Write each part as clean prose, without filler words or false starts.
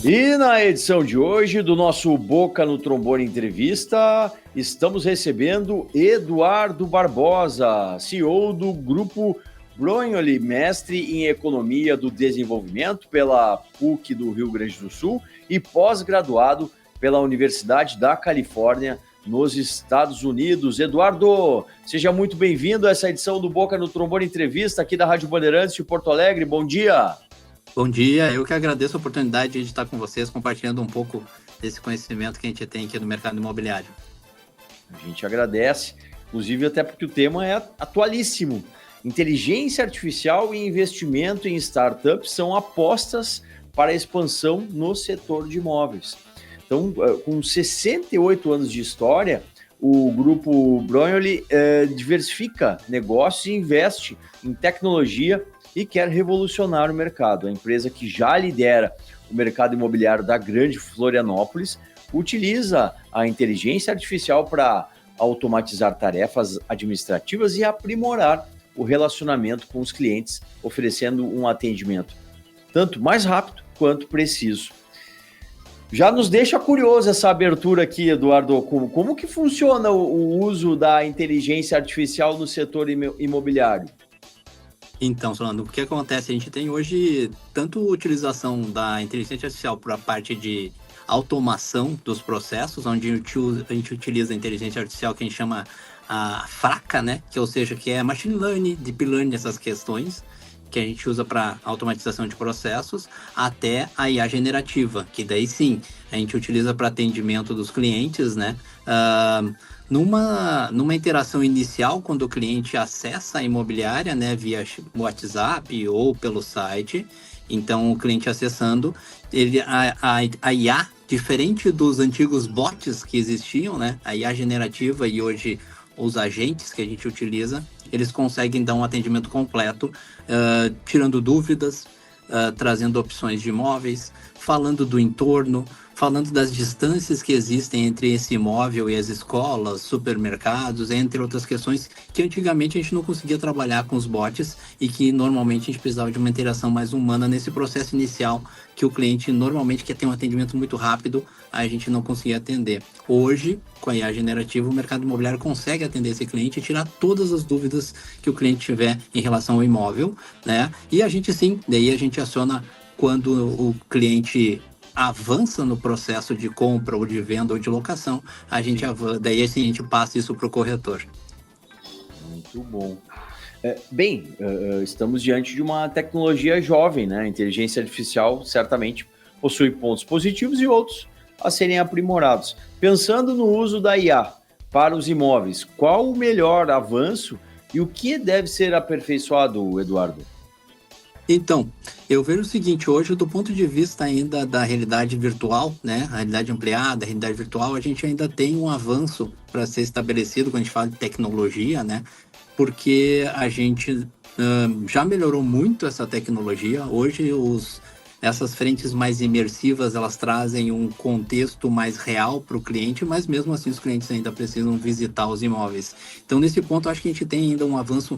E na edição de hoje do nosso Boca no Trombone Entrevista, estamos recebendo Eduardo Barbosa, CEO do Grupo Brognoloi, mestre em Economia do Desenvolvimento pela PUC do Rio Grande do Sul e pós-graduado pela Universidade da Califórnia, nos Estados Unidos. Eduardo, seja muito bem-vindo a essa edição do Boca no Trombone Entrevista aqui da Rádio Bandeirantes de Porto Alegre. Bom dia! Bom dia, eu que agradeço a oportunidade de estar com vocês, compartilhando um pouco desse conhecimento que a gente tem aqui no mercado imobiliário. A gente agradece, inclusive até porque o tema é atualíssimo. Inteligência artificial e investimento em startups são apostas para a expansão no setor de imóveis. Então, com 68 anos de história, o Grupo Brognoloi diversifica negócios e investe em tecnologia e quer revolucionar o mercado. A empresa que já lidera o mercado imobiliário da Grande Florianópolis utiliza a inteligência artificial para automatizar tarefas administrativas e aprimorar o relacionamento com os clientes, oferecendo um atendimento tanto mais rápido quanto preciso. Já nos deixa curioso essa abertura aqui, Eduardo. Como que funciona o uso da inteligência artificial no setor imobiliário? Então, Solano, o que acontece? A gente tem hoje tanto a utilização da inteligência artificial para a parte de automação dos processos, onde a gente utiliza a inteligência artificial que a gente chama a fraca, né? Ou seja, que é machine learning, deep learning, essas questões que a gente usa para automatização de processos, até a IA generativa, que daí sim, a gente utiliza para atendimento dos clientes, né? Numa interação inicial, quando o cliente acessa a imobiliária, né, via WhatsApp ou pelo site, então o cliente acessando, a IA, diferente dos antigos bots que existiam, né, a IA generativa e hoje os agentes que a gente utiliza, eles conseguem dar um atendimento completo, tirando dúvidas, trazendo opções de imóveis, falando do entorno, falando das distâncias que existem entre esse imóvel e as escolas, supermercados, entre outras questões que antigamente a gente não conseguia trabalhar com os bots e que normalmente a gente precisava de uma interação mais humana nesse processo inicial que o cliente normalmente quer ter um atendimento muito rápido, a gente não conseguia atender. Hoje, com a IA generativa, o mercado imobiliário consegue atender esse cliente e tirar todas as dúvidas que o cliente tiver em relação ao imóvel, né? E a gente sim, daí a gente aciona quando o cliente avança no processo de compra ou de venda ou de locação, daí assim, a gente passa isso para o corretor. Muito bom. Estamos diante de uma tecnologia jovem, né? A inteligência artificial certamente possui pontos positivos e outros a serem aprimorados. Pensando no uso da IA para os imóveis, qual o melhor avanço e o que deve ser aperfeiçoado, Eduardo? Então, eu vejo o seguinte, hoje do ponto de vista ainda da realidade virtual, né, a realidade ampliada, a realidade virtual, a gente ainda tem um avanço para ser estabelecido quando a gente fala de tecnologia, né, porque a gente já melhorou muito essa tecnologia. Hoje essas frentes mais imersivas, elas trazem um contexto mais real para o cliente, mas mesmo assim os clientes ainda precisam visitar os imóveis. Então, nesse ponto, acho que a gente tem ainda um avanço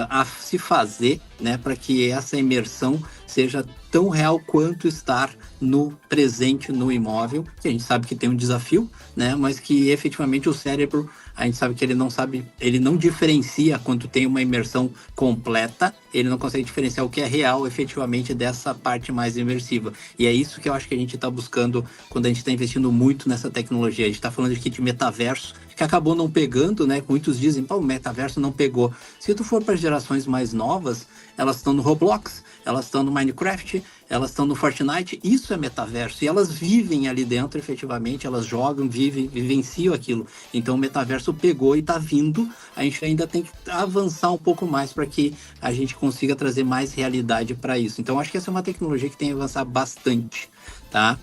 a se fazer, né, para que essa imersão seja tão real quanto estar no presente no imóvel, que a gente sabe que tem um desafio, né, mas que efetivamente o cérebro, a gente sabe que ele não diferencia quando tem uma imersão completa, ele não consegue diferenciar o que é real efetivamente dessa parte mais imersiva. E é isso que eu acho que a gente está buscando quando a gente está investindo muito nessa tecnologia. A gente está falando aqui de metaverso, que acabou não pegando, né? Muitos dizem, pô, o metaverso não pegou. Se tu for para gerações mais novas, elas estão no Roblox, elas estão no Minecraft, elas estão no Fortnite, isso é metaverso, e elas vivem ali dentro efetivamente, elas jogam, vivenciam aquilo. Então o metaverso pegou e está vindo, a gente ainda tem que avançar um pouco mais para que a gente consiga trazer mais realidade para isso. Então acho que essa é uma tecnologia que tem que avançar bastante, tá?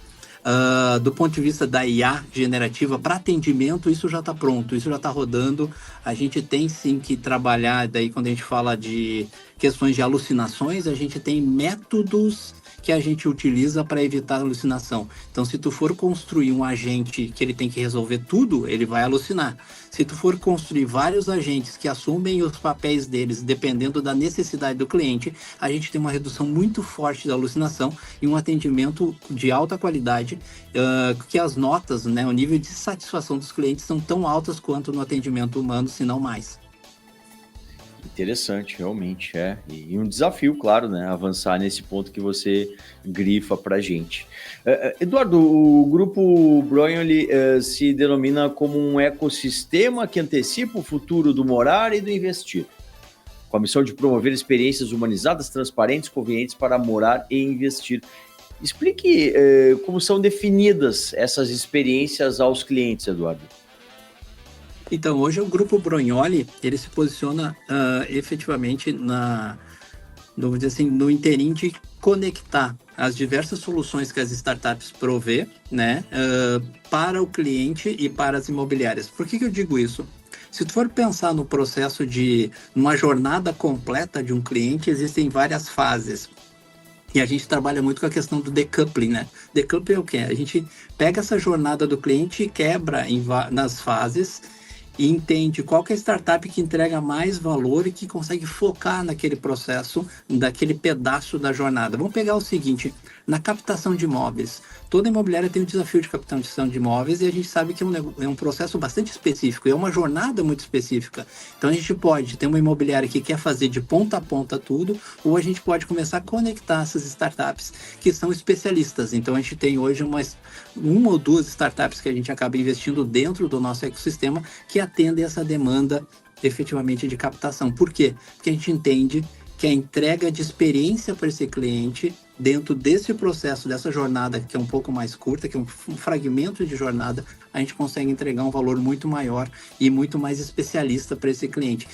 Do ponto de vista da IA generativa para atendimento, isso já está pronto, isso já está rodando. A gente tem sim que trabalhar, daí quando a gente fala de questões de alucinações, a gente tem métodos que a gente utiliza para evitar alucinação. Então, se tu for construir um agente que ele tem que resolver tudo, ele vai alucinar. Se tu for construir vários agentes que assumem os papéis deles, dependendo da necessidade do cliente, a gente tem uma redução muito forte da alucinação e um atendimento de alta qualidade, que as notas, né, o nível de satisfação dos clientes são tão altas quanto no atendimento humano, se não mais. Interessante, realmente, E um desafio, claro, né? Avançar nesse ponto que você grifa para a gente. Eduardo, o Grupo Brognioli se denomina como um ecossistema que antecipa o futuro do morar e do investir, com a missão de promover experiências humanizadas, transparentes, convenientes para morar e investir. Explique como são definidas essas experiências aos clientes, Eduardo. Então, hoje o Grupo Brognioli, ele se posiciona efetivamente vamos dizer assim, no interim de conectar as diversas soluções que as startups provê, né, para o cliente e para as imobiliárias. Por que eu digo isso? Se tu for pensar no processo de uma jornada completa de um cliente, existem várias fases. E a gente trabalha muito com a questão do decoupling, né? Decoupling é o quê? A gente pega essa jornada do cliente e quebra nas fases e entende qual que é a startup que entrega mais valor e que consegue focar naquele processo, daquele pedaço da jornada. Vamos pegar o seguinte, na captação de imóveis. Toda imobiliária tem o desafio de captação de imóveis e a gente sabe que é um processo bastante específico, é uma jornada muito específica. Então a gente pode ter uma imobiliária que quer fazer de ponta a ponta tudo, ou a gente pode começar a conectar essas startups que são especialistas. Então a gente tem hoje uma ou duas startups que a gente acaba investindo dentro do nosso ecossistema que atendem essa demanda efetivamente de captação. Por quê? Porque a gente entende que a entrega de experiência para esse cliente dentro desse processo, dessa jornada que é um pouco mais curta, que é um fragmento de jornada, a gente consegue entregar um valor muito maior e muito mais especialista para esse cliente.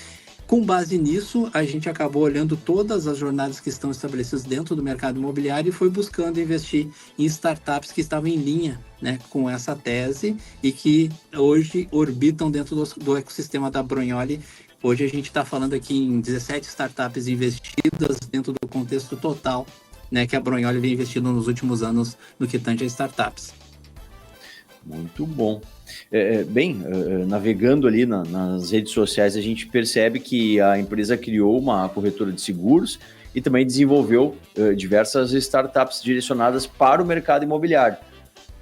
Com base nisso, a gente acabou olhando todas as jornadas que estão estabelecidas dentro do mercado imobiliário e foi buscando investir em startups que estavam em linha, né, com essa tese e que hoje orbitam dentro do ecossistema da Brognioli. Hoje a gente está falando aqui em 17 startups investidas dentro do contexto total, né, que a Brognioli vem investindo nos últimos anos no que tange a startups. Muito bom. Navegando ali nas redes sociais, a gente percebe que a empresa criou uma corretora de seguros e também desenvolveu diversas startups direcionadas para o mercado imobiliário.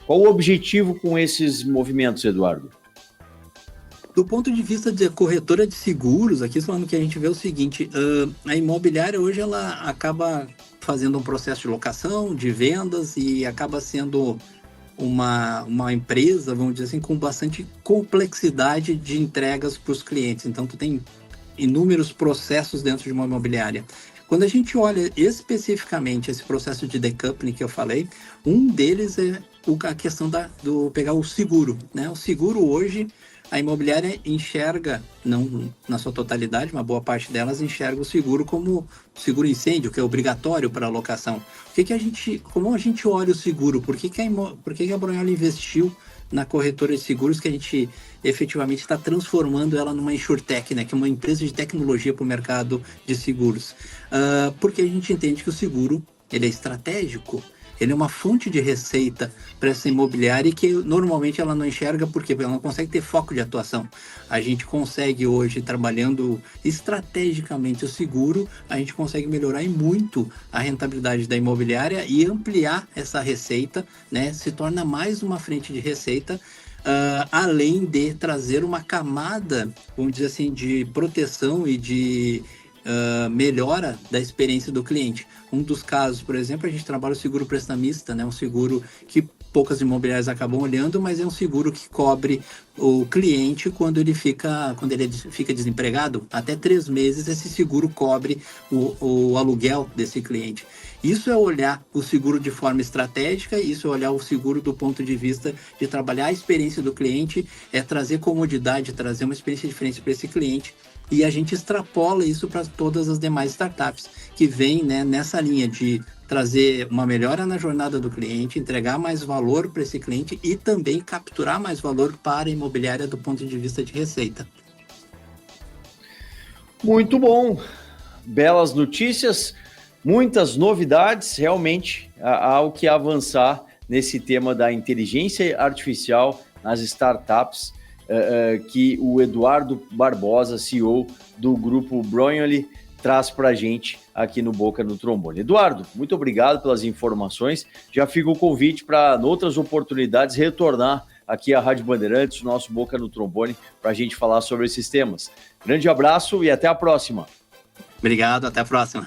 Qual o objetivo com esses movimentos, Eduardo? Do ponto de vista de corretora de seguros, aqui falando que a gente vê o seguinte, a imobiliária hoje ela acaba fazendo um processo de locação, de vendas e acaba sendo uma empresa, vamos dizer assim, com bastante complexidade de entregas para os clientes. Então, tu tem inúmeros processos dentro de uma imobiliária. Quando a gente olha especificamente esse processo de decoupling que eu falei, um deles é a questão do pegar o seguro, né? O seguro hoje, a imobiliária enxerga, não na sua totalidade, uma boa parte delas enxerga o seguro como seguro incêndio, que é obrigatório para a locação. Como a gente olha o seguro? Por que a Brognioli investiu na corretora de seguros que a gente efetivamente está transformando ela numa insurtech, né, que é uma empresa de tecnologia para o mercado de seguros? Porque a gente entende que o seguro ele é estratégico. Ele é uma fonte de receita para essa imobiliária e que normalmente ela não enxerga porque ela não consegue ter foco de atuação. A gente consegue hoje, trabalhando estrategicamente o seguro, a gente consegue melhorar muito a rentabilidade da imobiliária e ampliar essa receita, né? Se torna mais uma frente de receita, além de trazer uma camada, vamos dizer assim, de proteção e de melhora da experiência do cliente. Um dos casos, por exemplo, a gente trabalha o seguro prestamista, né? Um seguro que poucas imobiliárias acabam olhando, mas é um seguro que cobre o cliente quando ele fica desempregado. Até 3 meses esse seguro cobre o aluguel desse cliente. Isso é olhar o seguro de forma estratégica, isso é olhar o seguro do ponto de vista de trabalhar a experiência do cliente, é trazer comodidade, trazer uma experiência diferente para esse cliente. E a gente extrapola isso para todas as demais startups que vêm, né, nessa linha de trazer uma melhora na jornada do cliente, entregar mais valor para esse cliente e também capturar mais valor para a imobiliária do ponto de vista de receita. Muito bom. Belas notícias. Muitas novidades, realmente há o que avançar nesse tema da inteligência artificial nas startups, que o Eduardo Barbosa, CEO do Grupo Broglie, traz para a gente aqui no Boca no Trombone. Eduardo, muito obrigado pelas informações. Já fica o convite para, em outras oportunidades, retornar aqui à Rádio Bandeirantes, nosso Boca no Trombone, para a gente falar sobre esses temas. Grande abraço e até a próxima. Obrigado, até a próxima.